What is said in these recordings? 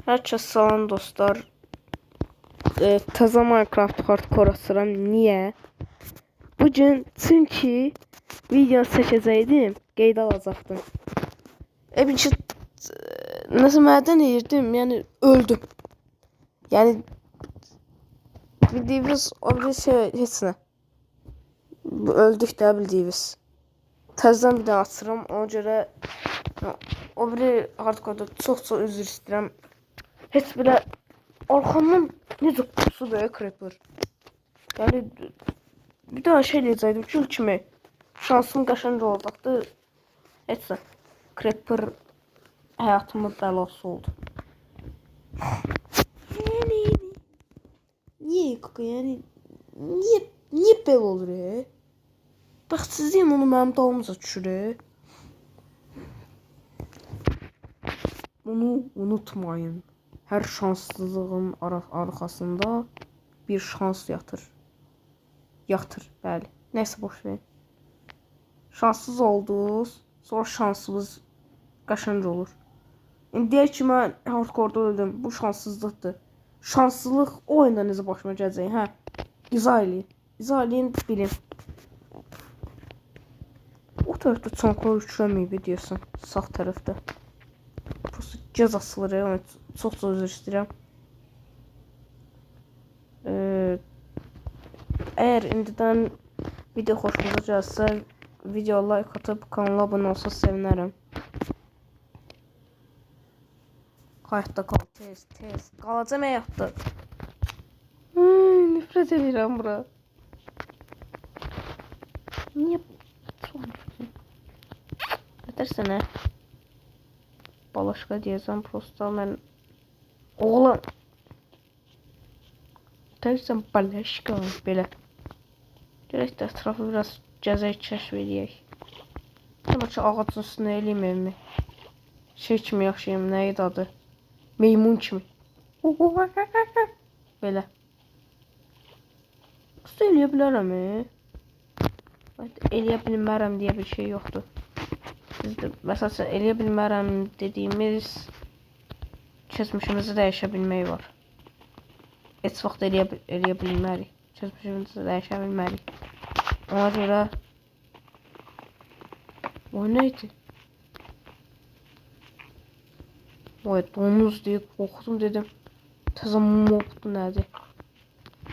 Herkese salam dostlar. Taza Minecraft hardcore atıram. Niye? Bugün çünkü video çəkəcəydim, qeyd alacaqdım. Bir şey nəsə mədən edirdim, yəni öldüm. Yəni bildiğiniz o bir şey heç nə. Öldük də bildiğiniz. Təzədən bir daha atıram. Ona görə o bir hardcore çox üzr istəyirəm. Heç belə arkamdan necə pusu böyle creeper. Yani bir daha şey diyecektim. Gül kimi şansım qaşınca olacaqdı. Heç nə. Creeper hayatımın bəlası oldu. Niye kaka yani? Niye belə olur ya? Baxsızlıyım onu mənim dalımıza düşürür. Bunu unutmayın. Her şanssızlığın arkasında bir şans yatır. Bəli. Neyse boş verin. Şanssız oldunuz. Sonra şansımız qaşıncı olur. İndi deyək ki mən hardcore öldüm. Bu şanssızlıqdır. Şanssızlıq o oyunda necə başıma gələcək, hə? İzah eləyin, bilin. O tərəfdə çanqlar üçləməyib deyəsən. Sağ tərəfdə. Prosta cəz asılır ya. Çox üzr istəyirəm. Eğer indidən video xoşunuza gəlsə, video like atıp kanala abone olsa sevinirim. Hayatta kal, tez. Qalacam həyatda. Nifrət edirəm bura. Niye? Yetersene. Balaşqa deyəsəm, prosta mən oğlan. Yetersən balaşqa belə. Direkt ətrafı biraz gəzək, kəşf edək. Amma ki ağacın üstünə eləyim mi? Şey kimi yaşayayım, nə idi adı? Meymun kimi. Belə. Usta eləyə bilərəm eləyə bilmərəm deyə bir şey yoxdur. Sizdə məsələn eləyə bilmərəm dediyimiz keçmişimizi dəyişə bilmək var. Heç vaxt eləyə bilmərik. Keçmişimizi dəyişə bilmərik. Ona görə o neydi? Oy domuz deyib qorxdum dedim. Təzə mobdu nədir?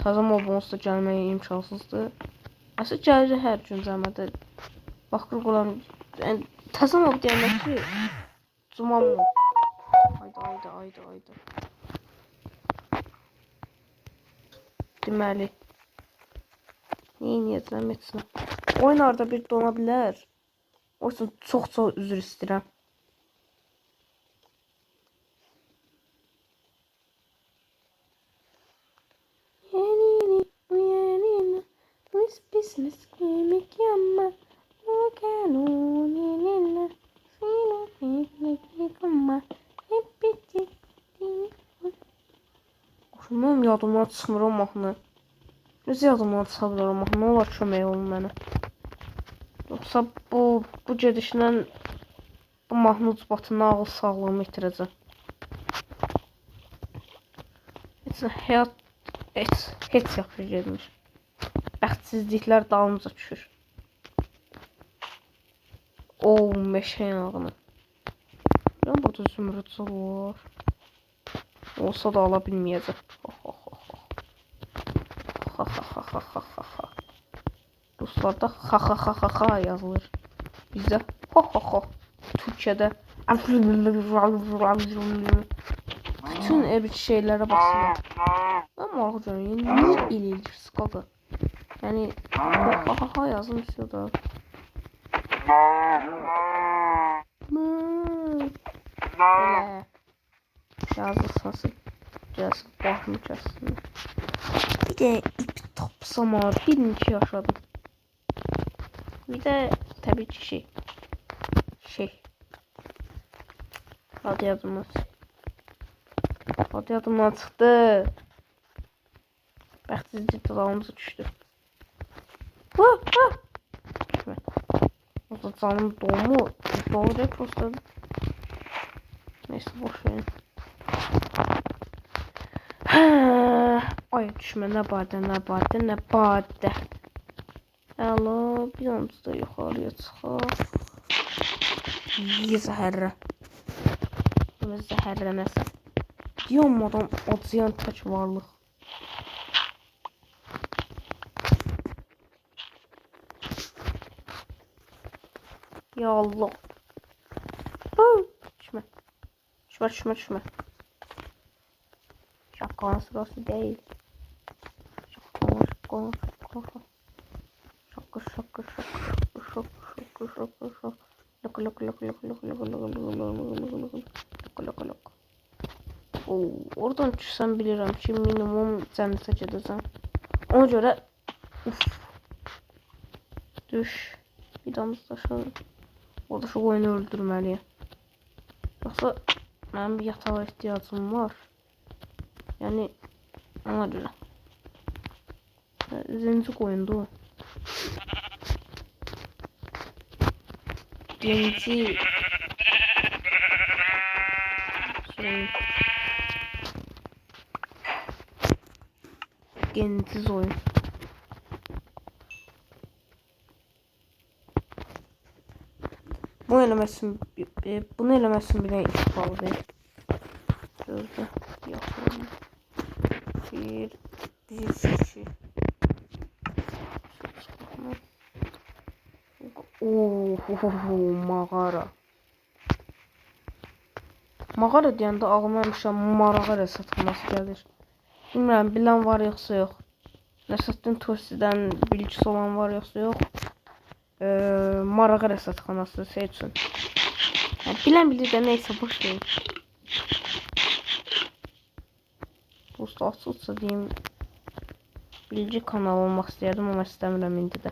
Təzə mob onsuz da gəlməyə imkansızdır. Əsl gəlir hər gün cəmədə. Baxır qolan təzə mob deyəndə ki cuma mob. Hayda. Deməli. Neyəcəm etsin. Oyun arada bir dona bilər. O üçün çox üzr istəyirəm. Mənim yadımdan çıxmır o mahnı. Necə yadımdan çıxa bilər o mahnı? Ne olar kömək olun mənə. Yoxsa bu gedişlə bu mahnı ucbatının ağıl sağlığımı itirəcəm. Həyat heç yaxşı getmir. Bəxtsizliklər dalımıza düşür. O meşə yanağını. Görəm burada zümrüd var. Olsa da ala bilməyəcək. Ruslarda ha yazılır. Bizdə Türkiye'de bütün bir şeylere basılır. Ama arkadaşlar niye iyidir skada? Yani ha yazılmış ya da. Böyle yazılsası gelsin bakmış aslında. Bir de ip topsama birinci yaşadım. Bir de tabii ki şey. Hadi yadımdan çıktı. Bəxtsizlik dalağımıza düşdü. O da canım doğru prosta. Neyse boş verin. Ay düşmə, nə badə, nə badə, nə badə. Əla, bir anda da yuxarıya çıxaq. Zəhərlə. Böyle zəhərlənəsən. Yanmadan acıyan tək varlıq. Ya Allah. Düşmə. Düşmə, düşmə, düşmə. Şapkanın sırası değil. Şapka. Oradan düşsəm bilirəm ki, minimum cənnətə gedəcəm. Ona görə düş. Bir damız daşı. Orada şu oyunu öldürməliyəm. Yoxsa mənim bir yatağa ihtiyacım var. Yəni ona görə. Zenci oyundu. Genci Gensiz oyun. Bunu eləməsin bir dənə iş qaldı. Gözlə. Yaxın. Bir, iki. Mağara. Mağara deyəndə ağlıma həmişə marağa rəsatxanası gəlir. Bilmirəm, bilən var yoxsa yox. Rəsatdin Tosi'dən bilgisi olan var yoxsa yox. Marağa rəsatxanası seçsin. Yəni, bilən bilir də neysə boş deyil. Dost açılsa deyim, bilgi kanalı olmaq istəyərdim, amma istəmirəm indi də.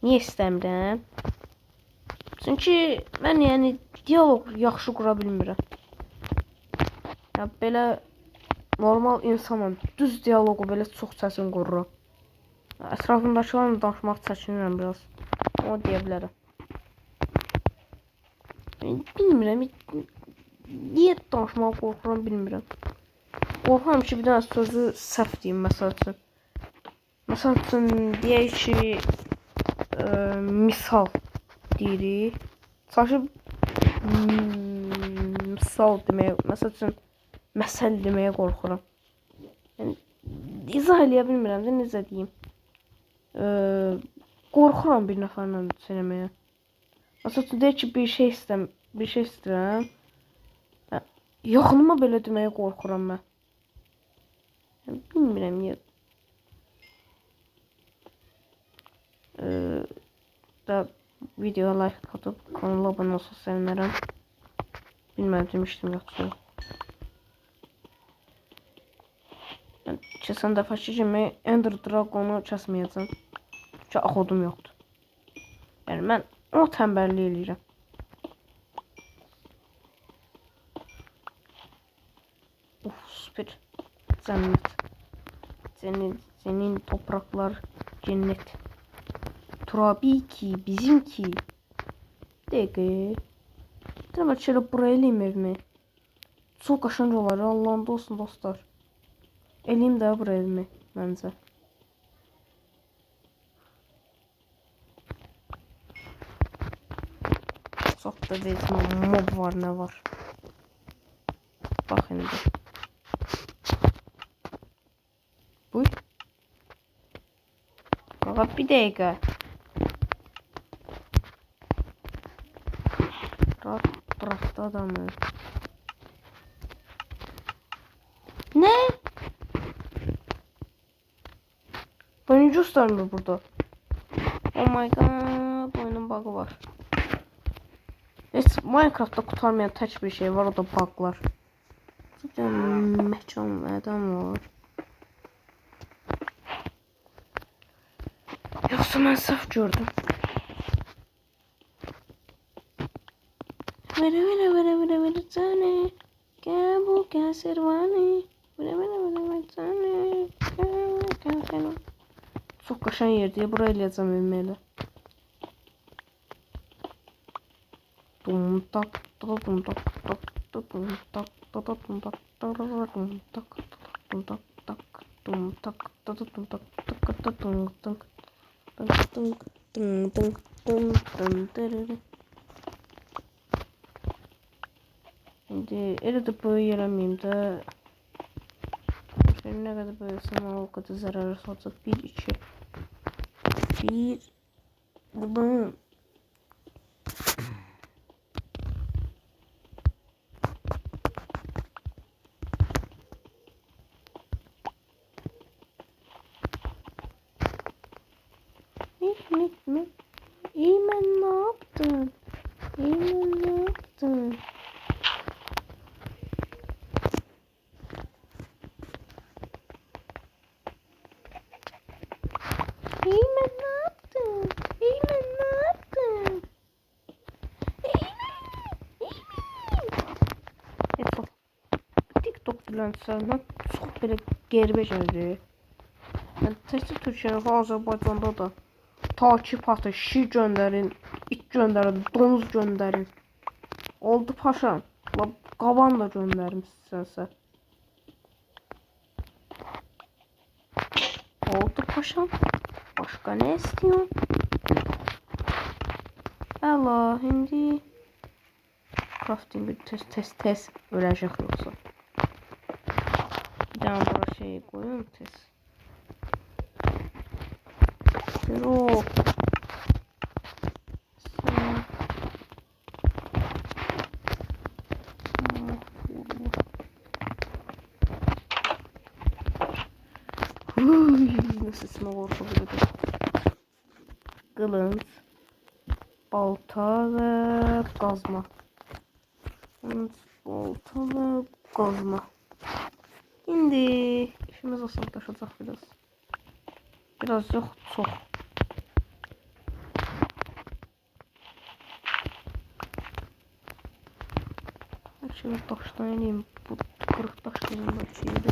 Niyə istəmirəm? Çünki mən yəni diyaloq yaxşı qura bilmirəm. Ya belə normal insanım, düz diyaloqu belə çox çətin qururam. Ətrafımdakılarla danışmaq çəkinirəm biraz. O deyə bilərəm. Bilmirəm, niyə danışmağa qorxuram bilmirəm. Qorxuram ki, bir dənə sözü səhv deyim, məsəl üçün. Məsəl üçün, deyək ki, misal deyirik. Çalışıb misal deməyə, məsəl üçün, məsəl deməyə qorxuram. Yəni, izah eləyə bilmirəm də, necə deyim. Qorxuram bir nəfərlə söyləməyə. Məsəl üçün, deyək ki, bir şey istəyirəm. Yaxınıma belə deməyə qorxuram mən. Yəni, bilmirəm niyə. Da videoya like atıp kanala abone olsa sevinirim. Bilmem demiştim yoksa. Yani keçən dəfəki kimi Ender Dragon'u kəsməyəcəm. Çünki axodum yoxdur. Yəni mən o tənbəllik eləyirəm. Süper. Cennet. Senin topraklar cennet. Tabii ki bizimki. Dege. Tamam şöyle buraya eləyim evimi. Çok aşınca olar. Allah'ında olsun dostlar. Eləyim də buraya evimi məncə. Çox da deyəcəm mob var nə var. Bax indi. Buy. Qaqa bir dəqiqə. Bıraktı adamı. Ne? Oyuncu ustarmıyor burada. Oh my god. Oyunun bug'ı var. Neyse Minecraft'ta kurtarmayan tek bir şey var, o da bug'lar. Zaten mekan adam var. Yoksa ben saf gördüm. Vere tane. Gel bu servane. Vere tane. Gel. Çok kaşan yer diye buraya eləyəcəm evimə. Dum tak dum tak tak dum tak dum tak dum tak dum tak. tum tak tak tum tak tak tum tak tak tum tum tum tum tum tırırı. Şimdi elə də böyük eləməyim də. Şimdi ne kadar böyüsem o kadar zararı olsa 1 2 1 bunu mi? İmen ne yaptın? İmen ne yaptın? İmen ne yaptın? İmen ne yaptın? İmen. TikTok bilənsəndən çox belə qəribə gəlir. Yəni təkcə Türkiyənin və Azərbaycanda da takip atın, şir göndərin, it göndərin, donuz göndərin. Oldu paşam. Qaban da göndərmişsənsə. Oldu paşam. Başqa nə istəyirsən? Əla, indi crafting bir tez öləcək yoxsa. Bir dənə bura şey qoyun tez. Zero. Nasıl ismi korkabilirim? Kılıç, balta ve kazma. Balta ve kazma. Şimdi işimiz asanlaşacak biraz. Biraz yok, çok. Şimdi taştan ineyim. Bu kırık taşların da şeydi.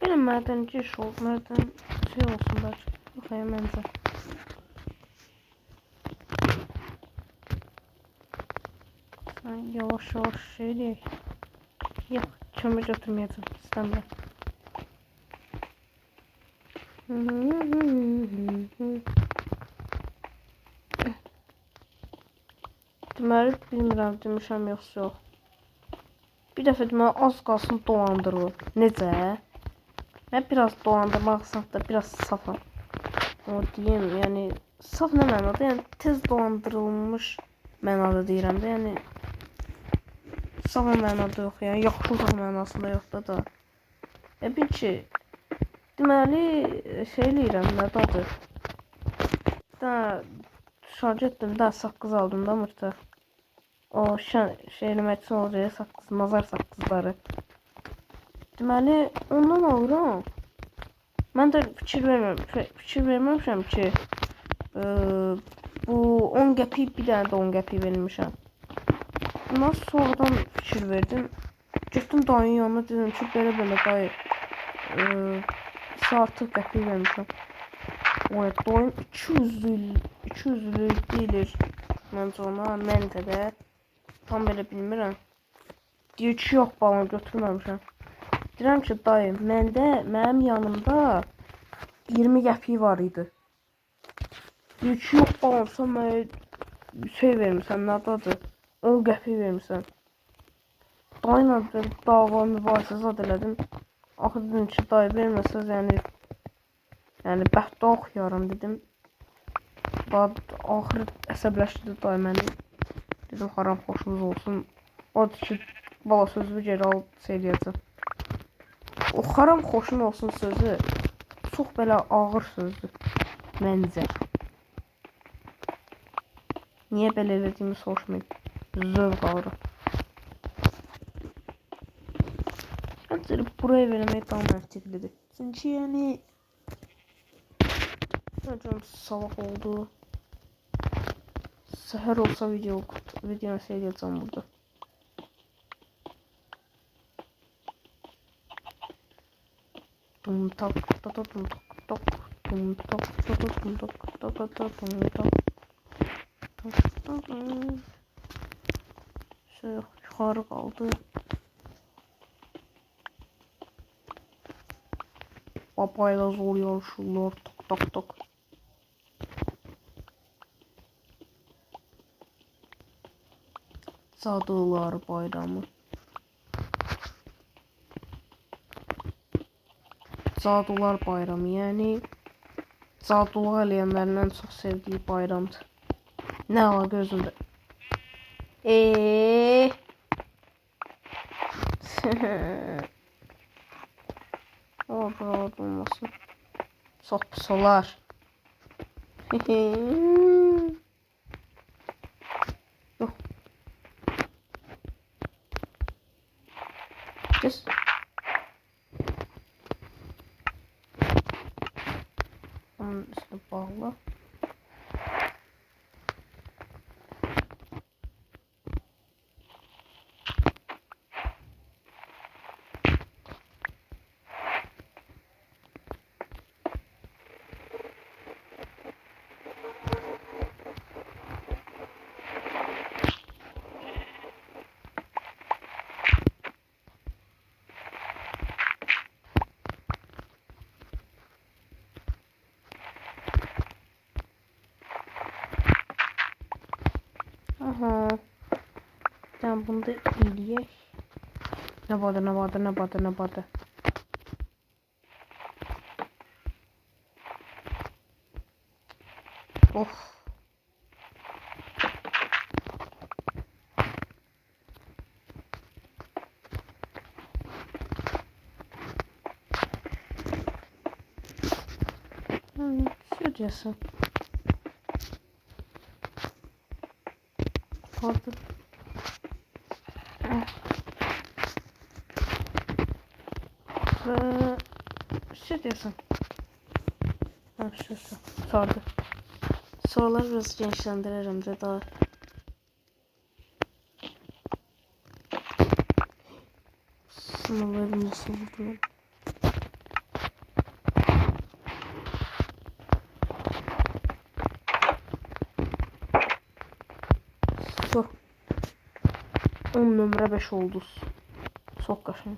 Benim madenci iş oldu. Maden şey olsun da. Bakayım bence. Sen yavaş yavaş şey değil. Yok. Kömür götürmeyeceğim. İstemiyorum. Deməli bilmirəm demişəm yoxsa yox. Bir dəfə deməli az qalsın dolandırılır. Necə? Mən biraz dolandırmaq da biraz safam. O deyim, yəni saf nə mənada? Yəni tez dolandırılmış mənada deyirəm də, yəni saf mənada yox, yəni yaxşılıq mənasında yoxdur da. Bir ki deməli şey eləyirəm, nədadır? Da şagirdim da saqqız aldım da mırtı. O şey eləmək üçün olacaq saqqız, nazar saqqızları. Deməli ondan alıram. Mən də fikir verməmişəm ki bu 10 qəpik bir dənə də 10 qəpik vermişəm. Bundan sonradan fikir verdim. Getdim dayının yanına dedim ki belə dayı artıq qəpik vermişəm. O dayım 200'lük deyilir. Məncə ona məndə də tam belə bilmirəm. Deyir ki yox balon götürməmişəm. Deyirəm ki dayı mənim yanımda 20 qəpik var idi. Deyir ki yox balon sən mənə şey vermişsən, nədadır? 10 qəpik vermişsən. Dayıyla dava mübahisə zad elədim. Axı dedim ki dayı verməsəz yəni bəhdə oxuyaram dedim. Axır əsəbləşdirdi dayı məni. Dedim haram xoşunuz olsun. O ki bala sözümü geri al şey eləyəcəm. Oxaram xoşun olsun sözü. Çox belə ağır sözdür məncə. Niyə belə elədiyimi soruşmayın. Zövq alıram. Məncə buraya vermək daha məntiqlidir. Çünki yəni hocam sabah oldu. Səhər olsa videonu seyredəcəm burada. Tum tak tak tak tum tak tum tak tak tum tak tak tak tum tak. Şey yukarı kaldı. Papayla zor yarışırlar. Tak tak tak. Cadılar Bayramı. Cadılar Bayramı yani cadılık eləyənlərin ən çox sevdiyi bayramdır. Nə var gözümdə? O buralarda olmasın. Çox pis olar. Yox. Kes. Onun üstü bağlı. Aha. Tamam bunu da eləyək. Nə badı. Of. Şurası. Kaldı. Ve şurası. Ha şurası. Sardı. Sorular biraz gençlendiririm de daha. Sınavlarım nasıl oldu? Su. 10 nömrə 5 oldu. Çox qəşəng.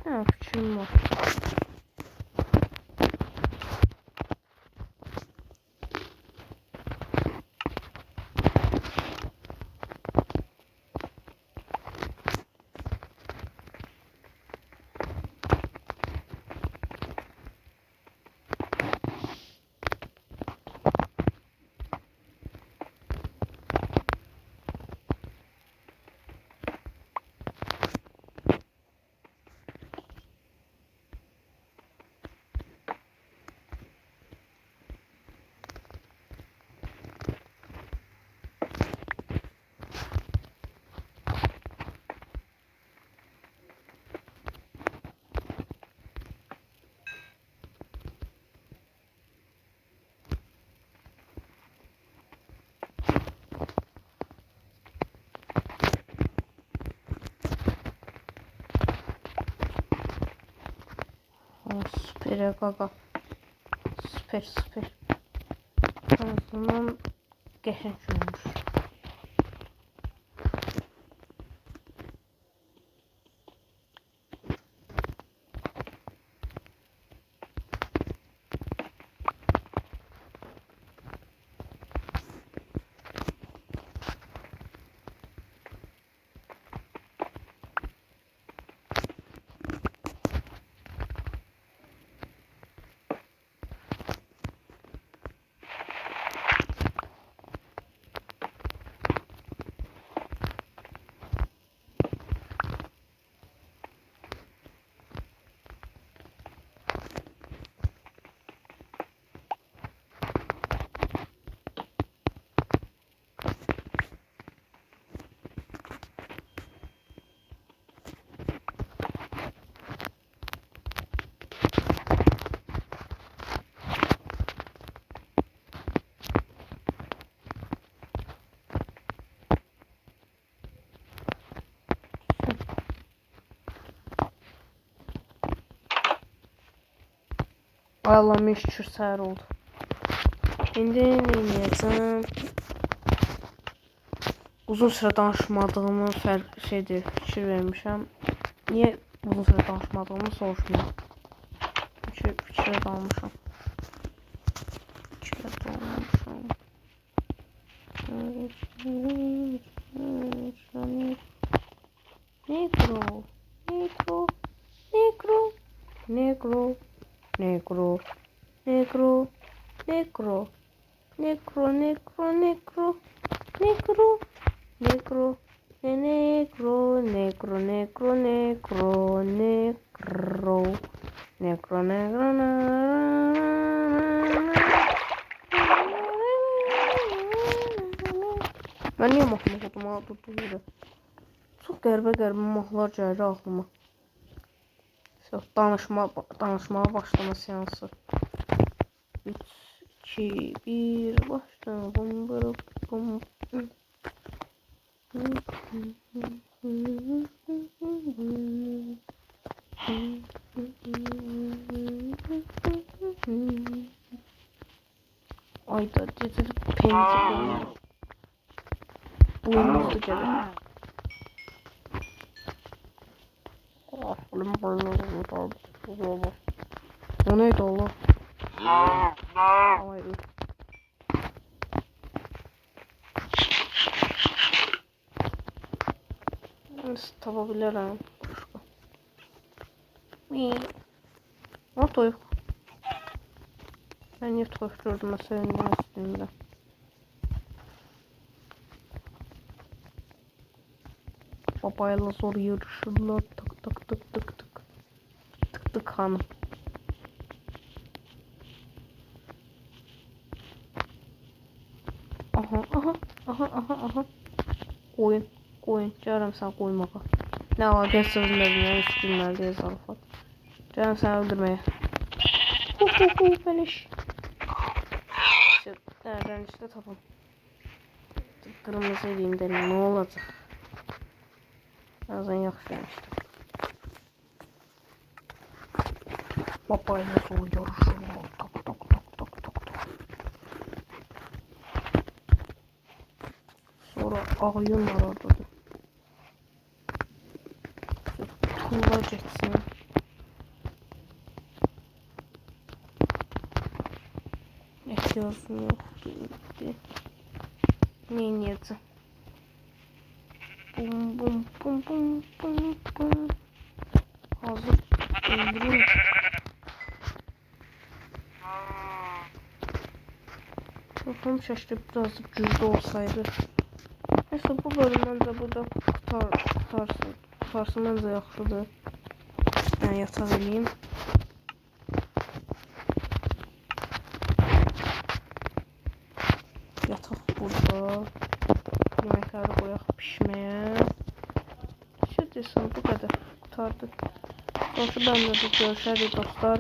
Ha, fikrim var. Süper gaga. Süper. En azından geçen olmuş. Ay Allah'ım şükür səhər oldu. İndi nə edəcəm? Uzun süre danışmadığımı fikir vermişəm. Niye uzun süre danışmadığımı soruşmuyorum. Fikirə dalmışam. Negro, negro, negro, negro, negro, negro, negro, negro, negro, negro, negro, negro, negro, negro, negro, negro, negro, negro, Ben niye mahnı okudum ha tuttuğumda? Çok qəribə mahnılar gəlir aklıma. Danışmaya başlama seansı. 3, 2, 1 başla. Bum bum bum. Ayda dedir pencere. Boynumuzda gelir. O neydi Allah? Ay öl. Nasıl tapabilirim? O toyuq. Ben niye toyuq gördüm sevindim üstünde. Babayla zor yarışırlar. Tık tık tık tık tık. Tık tık hanım. Aha. Koyun. Canım sen koyma. Ne var ben sözlerine üstünlerde zarfat. Canım sen öldürmeye. Finish. Nereden işte tapın. Kırmızı elinde ne olacak? Bazen yaxşıymışdı. Papayla soğuk yarışıyor. Tok. Sonra ağyın var orada da. Tuğla geçsin. Ehtiyacım yoktu. Ne niyeti? Bum. Hazır öldürün. Kafam şaştı birazcık cüzde olsaydı. Neyse bu bölümden de burada kutarsın bence yaxşıdır. Ben yataq eləyim. Yataq burada. Yeməkləri qoyaq pişməyə. Desem bu kadar kurtardı. Sonuçta ben de görüşürüz dostlar.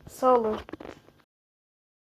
Sağ olun.